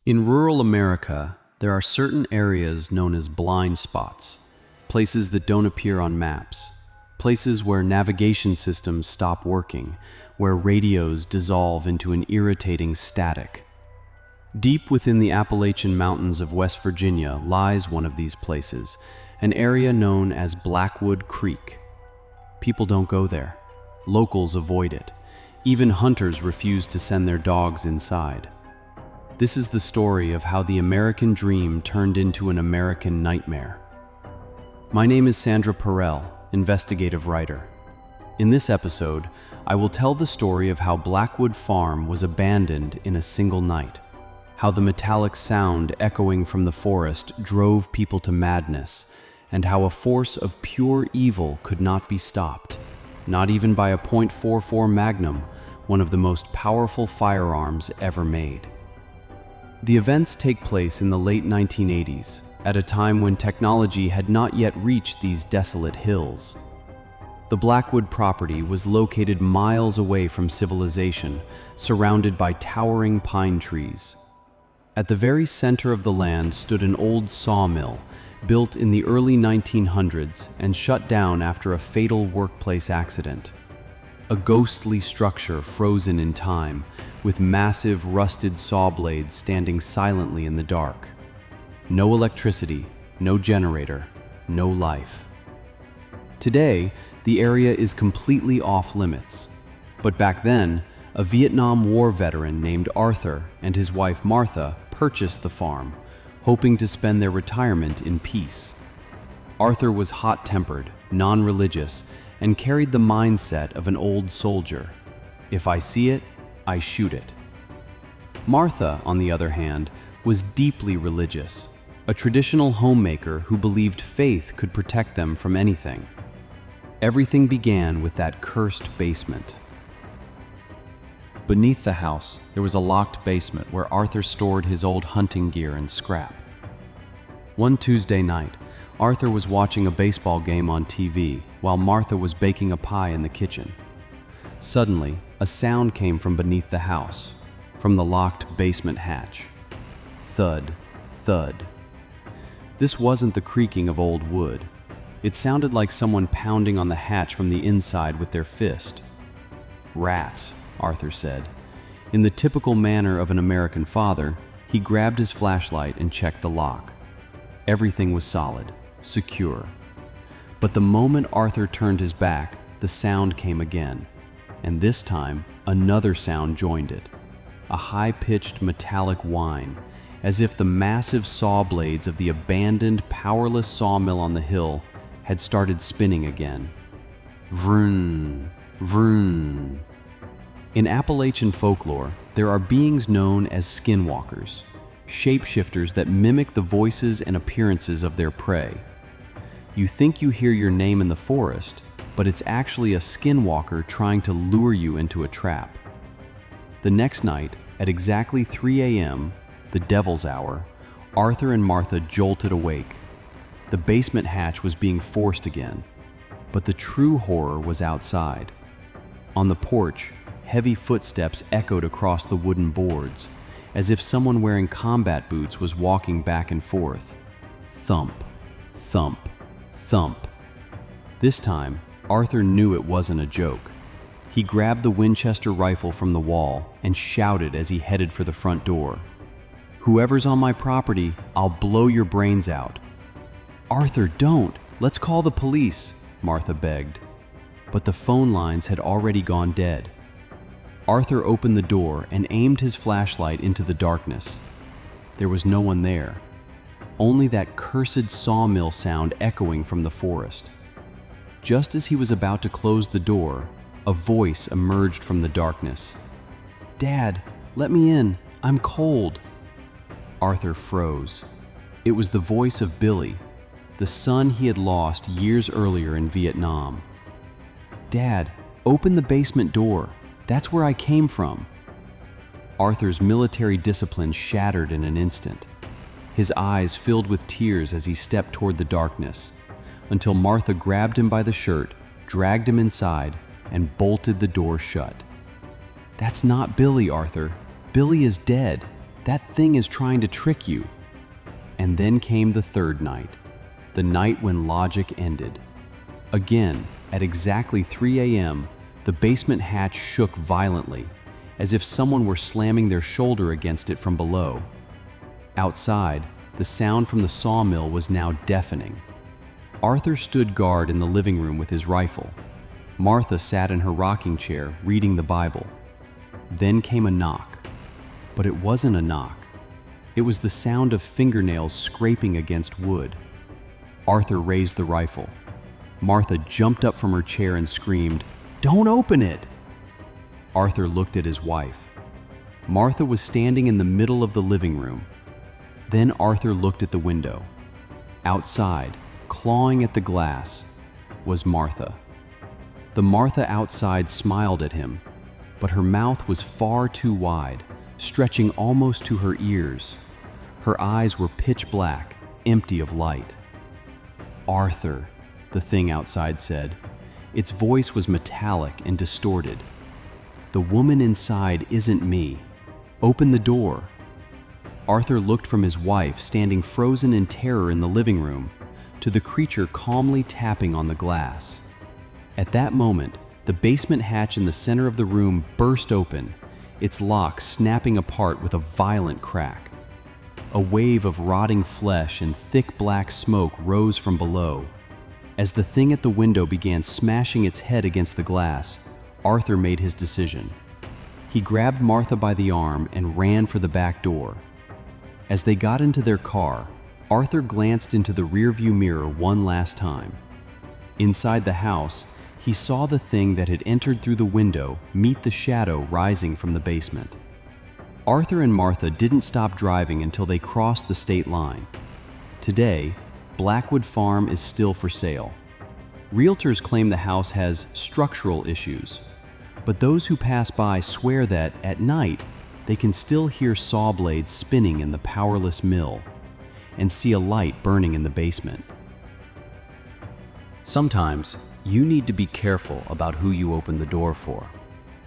In rural America, there are certain areas known as blind spots, places that don't appear on maps, places where navigation systems stop working, where radios dissolve into an irritating static. Deep within the Appalachian Mountains of West Virginia lies one of these places, an area known as Blackwood Creek. People don't go there. Locals avoid it. Even hunters refuse to send their dogs inside. This is the story of how the American dream turned into an American nightmare. My name is Sandra Perel, investigative writer. In this episode, I will tell the story of how Blackwood Farm was abandoned in a single night, how the metallic sound echoing from the forest drove people to madness, and how a force of pure evil could not be stopped, not even by a .44 Magnum, one of the most powerful firearms ever made. The events take place in the late 1980s, at a time when technology had not yet reached these desolate hills. The Blackwood property was located miles away from civilization, surrounded by towering pine trees. At the very center of the land stood an old sawmill, built in the early 1900s and shut down after a fatal workplace accident. A ghostly structure frozen in time, with massive rusted saw blades standing silently in the dark. No electricity, no generator, no life. Today, the area is completely off limits. But back then, a Vietnam War veteran named Arthur and his wife Martha purchased the farm, hoping to spend their retirement in peace. Arthur was hot-tempered, non-religious, and carried the mindset of an old soldier. If I see it, I shoot it. Martha, on the other hand, was deeply religious, a traditional homemaker who believed faith could protect them from anything. Everything began with that cursed basement. Beneath the house, there was a locked basement where Arthur stored his old hunting gear and scrap. One Tuesday night, Arthur was watching a baseball game on TV while Martha was baking a pie in the kitchen. Suddenly, a sound came from beneath the house, from the locked basement hatch. Thud, thud. This wasn't the creaking of old wood. It sounded like someone pounding on the hatch from the inside with their fist. "Rats," Arthur said. In the typical manner of an American father, he grabbed his flashlight and checked the lock. Everything was solid, secure. But the moment Arthur turned his back, the sound came again. And this time, another sound joined it. A high-pitched metallic whine, as if the massive saw blades of the abandoned, powerless sawmill on the hill had started spinning again. Vroom, vroom. In Appalachian folklore, there are beings known as skinwalkers, shapeshifters that mimic the voices and appearances of their prey. You think you hear your name in the forest, but it's actually a skinwalker trying to lure you into a trap. The next night, at exactly 3 a.m., the devil's hour, Arthur and Martha jolted awake. The basement hatch was being forced again, but the true horror was outside. On the porch, heavy footsteps echoed across the wooden boards, as if someone wearing combat boots was walking back and forth. Thump, thump, thump. This time, Arthur knew it wasn't a joke. He grabbed the Winchester rifle from the wall and shouted as he headed for the front door. "Whoever's on my property, I'll blow your brains out." "Arthur, don't! Let's call the police," Martha begged. But the phone lines had already gone dead. Arthur opened the door and aimed his flashlight into the darkness. There was no one there. Only that cursed sawmill sound echoing from the forest. Just as he was about to close the door, a voice emerged from the darkness. "Dad, let me in. I'm cold." Arthur froze. It was the voice of Billy, the son he had lost years earlier in Vietnam. "Dad, open the basement door. That's where I came from." Arthur's military discipline shattered in an instant. His eyes filled with tears as he stepped toward the darkness, until Martha grabbed him by the shirt, dragged him inside, and bolted the door shut. "That's not Billy, Arthur. Billy is dead. That thing is trying to trick you." And then came the third night, the night when logic ended. Again, at exactly 3 a.m., the basement hatch shook violently, as if someone were slamming their shoulder against it from below. Outside, the sound from the sawmill was now deafening. Arthur stood guard in the living room with his rifle. Martha sat in her rocking chair, reading the Bible. Then came a knock. But it wasn't a knock. It was the sound of fingernails scraping against wood. Arthur raised the rifle. Martha jumped up from her chair and screamed, "Don't open it!" Arthur looked at his wife. Martha was standing in the middle of the living room. Then Arthur looked at the window. Outside, clawing at the glass, was Martha. The Martha outside smiled at him, but her mouth was far too wide, stretching almost to her ears. Her eyes were pitch black, empty of light. "Arthur," the thing outside said. Its voice was metallic and distorted. "The woman inside isn't me. Open the door." Arthur looked from his wife, standing frozen in terror in the living room, to the creature calmly tapping on the glass. At that moment, the basement hatch in the center of the room burst open, its lock snapping apart with a violent crack. A wave of rotting flesh and thick black smoke rose from below. As the thing at the window began smashing its head against the glass, Arthur made his decision. He grabbed Martha by the arm and ran for the back door. As they got into their car, Arthur glanced into the rearview mirror one last time. Inside the house, he saw the thing that had entered through the window meet the shadow rising from the basement. Arthur and Martha didn't stop driving until they crossed the state line. Today, Blackwood Farm is still for sale. Realtors claim the house has structural issues, but those who pass by swear that, at night, they can still hear saw blades spinning in the powerless mill and see a light burning in the basement. Sometimes, you need to be careful about who you open the door for,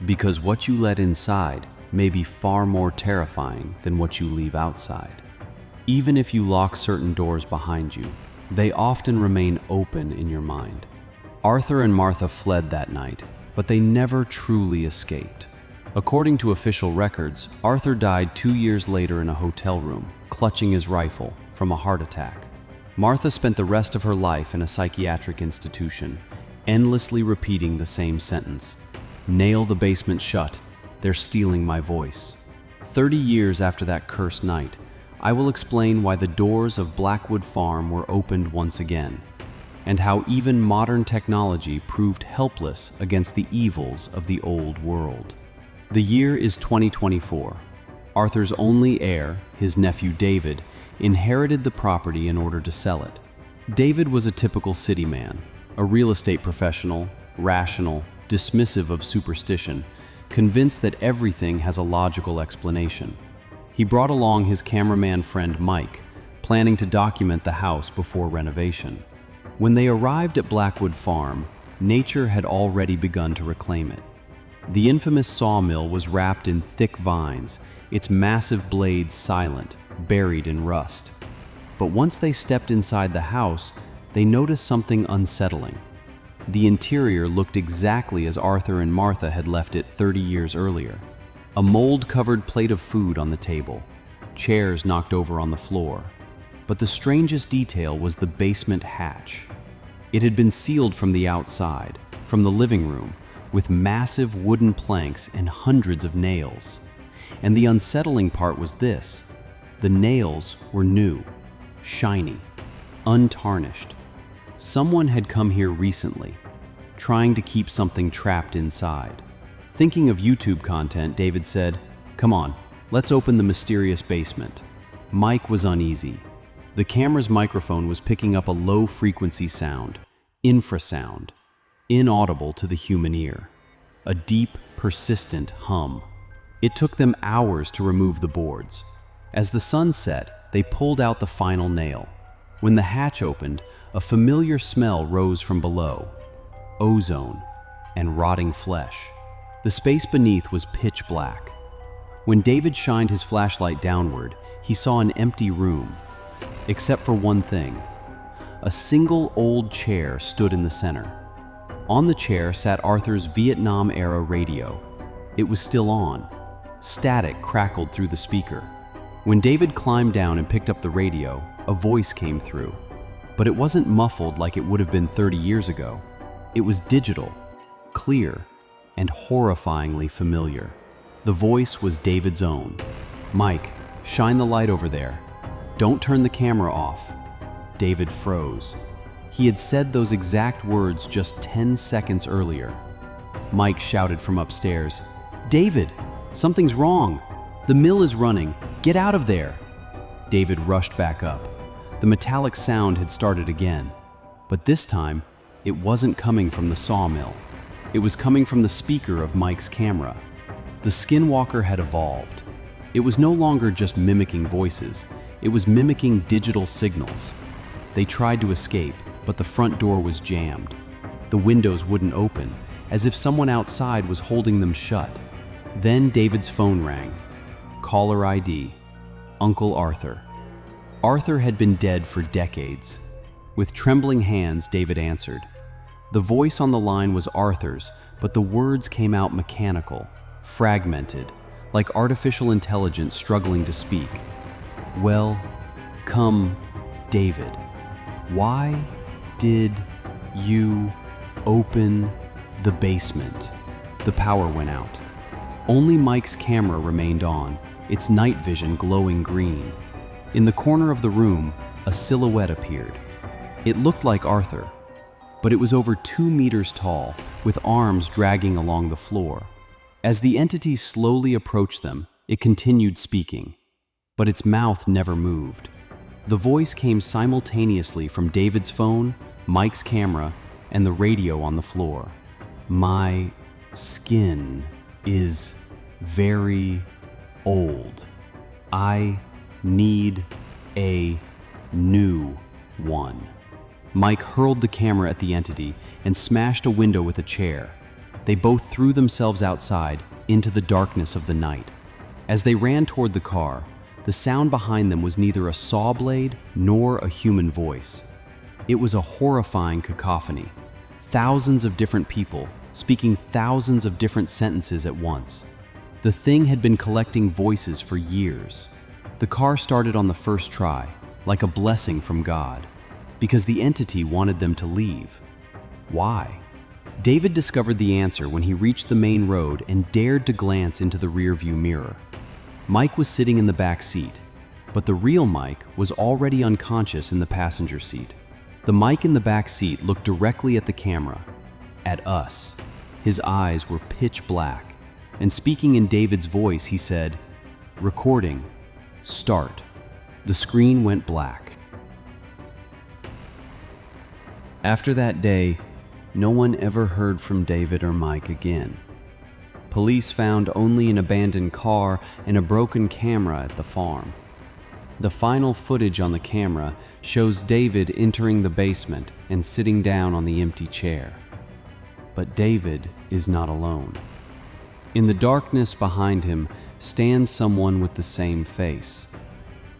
because what you let inside may be far more terrifying than what you leave outside. Even if you lock certain doors behind you, they often remain open in your mind. Arthur and Martha fled that night, but they never truly escaped. According to official records, Arthur died 2 years later in a hotel room, clutching his rifle, from a heart attack. Martha spent the rest of her life in a psychiatric institution, endlessly repeating the same sentence: "Nail the basement shut. They're stealing my voice." 30 years after that cursed night, I will explain why the doors of Blackwood Farm were opened once again, and how even modern technology proved helpless against the evils of the old world. The year is 2024. Arthur's only heir, his nephew David, inherited the property in order to sell it. David was a typical city man, a real estate professional, rational, dismissive of superstition, convinced that everything has a logical explanation. He brought along his cameraman friend Mike, planning to document the house before renovation. When they arrived at Blackwood Farm, nature had already begun to reclaim it. The infamous sawmill was wrapped in thick vines, its massive blades silent, buried in rust. But once they stepped inside the house, they noticed something unsettling. The interior looked exactly as Arthur and Martha had left it 30 years earlier. A mold-covered plate of food on the table, chairs knocked over on the floor. But the strangest detail was the basement hatch. It had been sealed from the outside, from the living room, with massive wooden planks and hundreds of nails. And the unsettling part was this: the nails were new, shiny, untarnished. Someone had come here recently, trying to keep something trapped inside. Thinking of YouTube content, David said, "Come on, let's open the mysterious basement." Mike was uneasy. The camera's microphone was picking up a low-frequency sound, infrasound, inaudible to the human ear. A deep, persistent hum. It took them hours to remove the boards. As the sun set, they pulled out the final nail. When the hatch opened, a familiar smell rose from below: ozone and rotting flesh. The space beneath was pitch black. When David shined his flashlight downward, he saw an empty room, except for one thing. A single old chair stood in the center. On the chair sat Arthur's Vietnam-era radio. It was still on. Static crackled through the speaker. When David climbed down and picked up the radio, a voice came through. But it wasn't muffled like it would have been 30 years ago. It was digital, clear, and horrifyingly familiar. The voice was David's own. "Mike, shine the light over there. Don't turn the camera off." David froze. He had said those exact words just 10 seconds earlier. Mike shouted from upstairs, "David, something's wrong. The mill is running. Get out of there." David rushed back up. The metallic sound had started again, but this time, it wasn't coming from the sawmill. It was coming from the speaker of Mike's camera. The skinwalker had evolved. It was no longer just mimicking voices, it was mimicking digital signals. They tried to escape, but the front door was jammed. The windows wouldn't open, as if someone outside was holding them shut. Then David's phone rang. Caller ID, Uncle Arthur. Arthur had been dead for decades. With trembling hands, David answered. The voice on the line was Arthur's, but the words came out mechanical, fragmented, like artificial intelligence struggling to speak. "Well, come, David. Why did you open the basement?" The power went out. Only Mike's camera remained on, its night vision glowing green. In the corner of the room, a silhouette appeared. It looked like Arthur, but it was over 2 meters tall, with arms dragging along the floor. As the entity slowly approached them, it continued speaking, but its mouth never moved. The voice came simultaneously from David's phone, Mike's camera, and the radio on the floor. "My skin is very old. I need a new one." Mike hurled the camera at the entity and smashed a window with a chair. They both threw themselves outside into the darkness of the night. As they ran toward the car, the sound behind them was neither a saw blade nor a human voice. It was a horrifying cacophony. Thousands of different people speaking thousands of different sentences at once. The thing had been collecting voices for years. The car started on the first try, like a blessing from God, because the entity wanted them to leave. Why? David discovered the answer when he reached the main road and dared to glance into the rearview mirror. Mike was sitting in the back seat, but the real Mike was already unconscious in the passenger seat. The Mike in the back seat looked directly at the camera, at us. His eyes were pitch black, and speaking in David's voice, he said, "Recording, start." The screen went black. After that day, no one ever heard from David or Mike again. Police found only an abandoned car and a broken camera at the farm. The final footage on the camera shows David entering the basement and sitting down on the empty chair. But David is not alone. In the darkness behind him stands someone with the same face.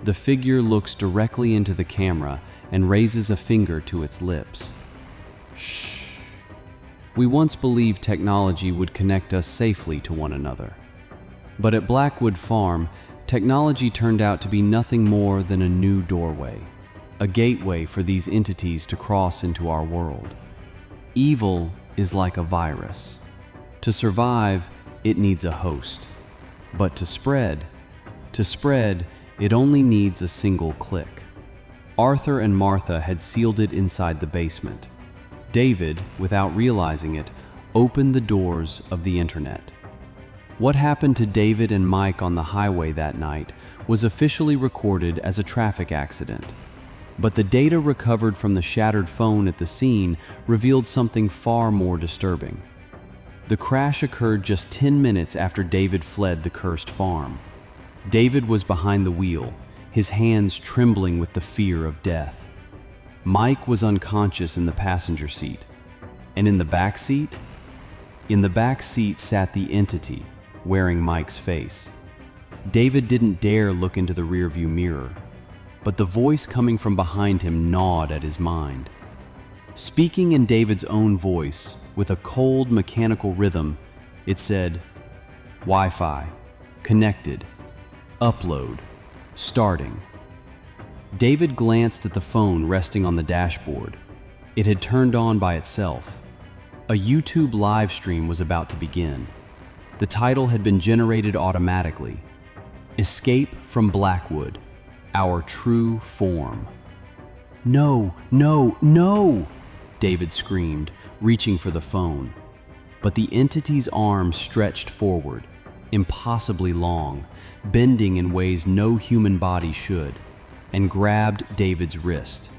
The figure looks directly into the camera and raises a finger to its lips. Shh. We once believed technology would connect us safely to one another. But at Blackwood Farm, technology turned out to be nothing more than a new doorway, a gateway for these entities to cross into our world. Evil is like a virus. To survive, it needs a host. But to spread, it only needs a single click. Arthur and Martha had sealed it inside the basement. David, without realizing it, opened the doors of the internet. What happened to David and Mike on the highway that night was officially recorded as a traffic accident. But the data recovered from the shattered phone at the scene revealed something far more disturbing. The crash occurred just 10 minutes after David fled the cursed farm. David was behind the wheel, his hands trembling with the fear of death. Mike was unconscious in the passenger seat. And in the back seat? In the back seat sat the entity, wearing Mike's face. David didn't dare look into the rearview mirror, but the voice coming from behind him gnawed at his mind. Speaking in David's own voice, with a cold mechanical rhythm, it said, "Wi-Fi, connected, upload, starting." David glanced at the phone resting on the dashboard. It had turned on by itself. A YouTube live stream was about to begin. The title had been generated automatically. "Escape from Blackwood, Our True Form." "No, no, no!" David screamed, reaching for the phone. But the entity's arm stretched forward, impossibly long, bending in ways no human body should, and grabbed David's wrist.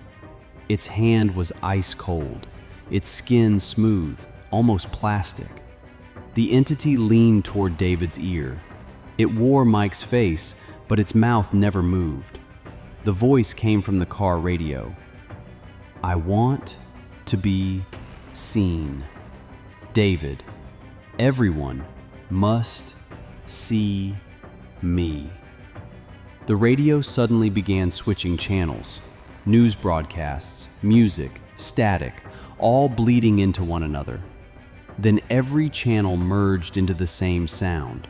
Its hand was ice cold, its skin smooth, almost plastic. The entity leaned toward David's ear. It wore Mike's face, but its mouth never moved. The voice came from the car radio. "I want to be seen. David, everyone must see me." The radio suddenly began switching channels. News broadcasts, music, static, all bleeding into one another. Then every channel merged into the same sound,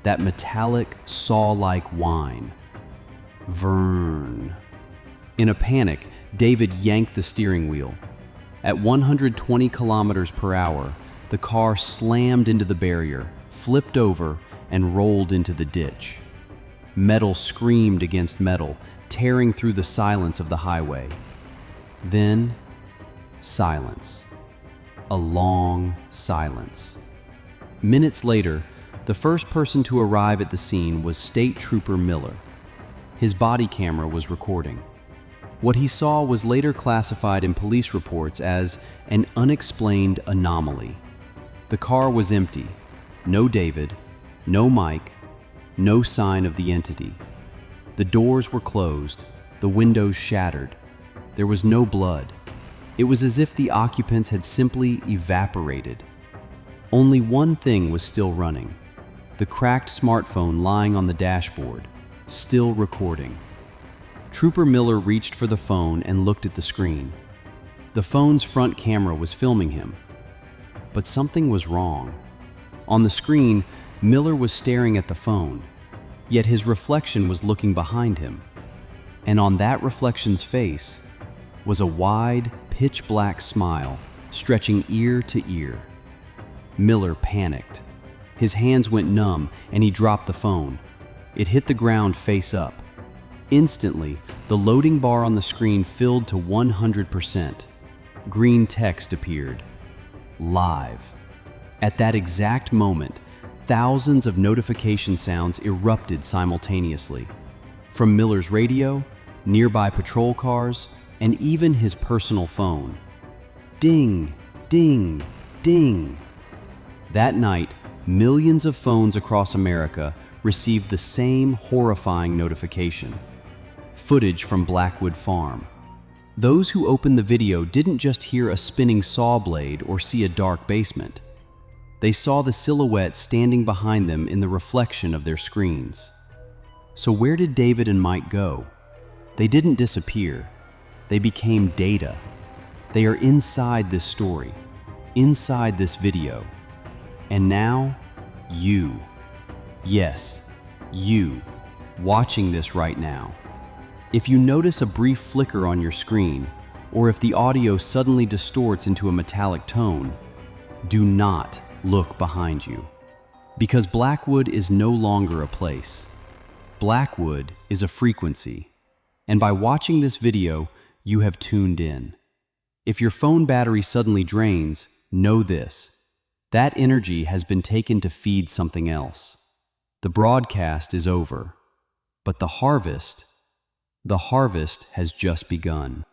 that metallic, saw-like whine. Vern. In a panic, David yanked the steering wheel. At 120 kilometers per hour, the car slammed into the barrier, flipped over, and rolled into the ditch. Metal screamed against metal, tearing through the silence of the highway. Then, silence. A long silence. Minutes later, the first person to arrive at the scene was State Trooper Miller. His body camera was recording. What he saw was later classified in police reports as an unexplained anomaly. The car was empty. No David, no Mike, no sign of the entity. The doors were closed, the windows shattered. There was no blood. It was as if the occupants had simply evaporated. Only one thing was still running: the cracked smartphone lying on the dashboard, still recording. Trooper Miller reached for the phone and looked at the screen. The phone's front camera was filming him. But something was wrong. On the screen, Miller was staring at the phone, yet his reflection was looking behind him. And on that reflection's face was a wide, pitch-black smile stretching ear to ear. Miller panicked. His hands went numb and he dropped the phone. It hit the ground face up. Instantly, the loading bar on the screen filled to 100%. Green text appeared. Live. At that exact moment, thousands of notification sounds erupted simultaneously. From Miller's radio, nearby patrol cars, and even his personal phone. Ding, ding, ding. That night, millions of phones across America received the same horrifying notification. Footage from Blackwood Farm. Those who opened the video didn't just hear a spinning saw blade or see a dark basement. They saw the silhouette standing behind them in the reflection of their screens. So where did David and Mike go? They didn't disappear. They became data. They are inside this story, inside this video. And now, you. Yes, you, watching this right now. If you notice a brief flicker on your screen, or if the audio suddenly distorts into a metallic tone, do not look behind you. Because Blackwood is no longer a place. Blackwood is a frequency. And by watching this video, you have tuned in. If your phone battery suddenly drains, know this: that energy has been taken to feed something else. The broadcast is over, but the harvest has just begun.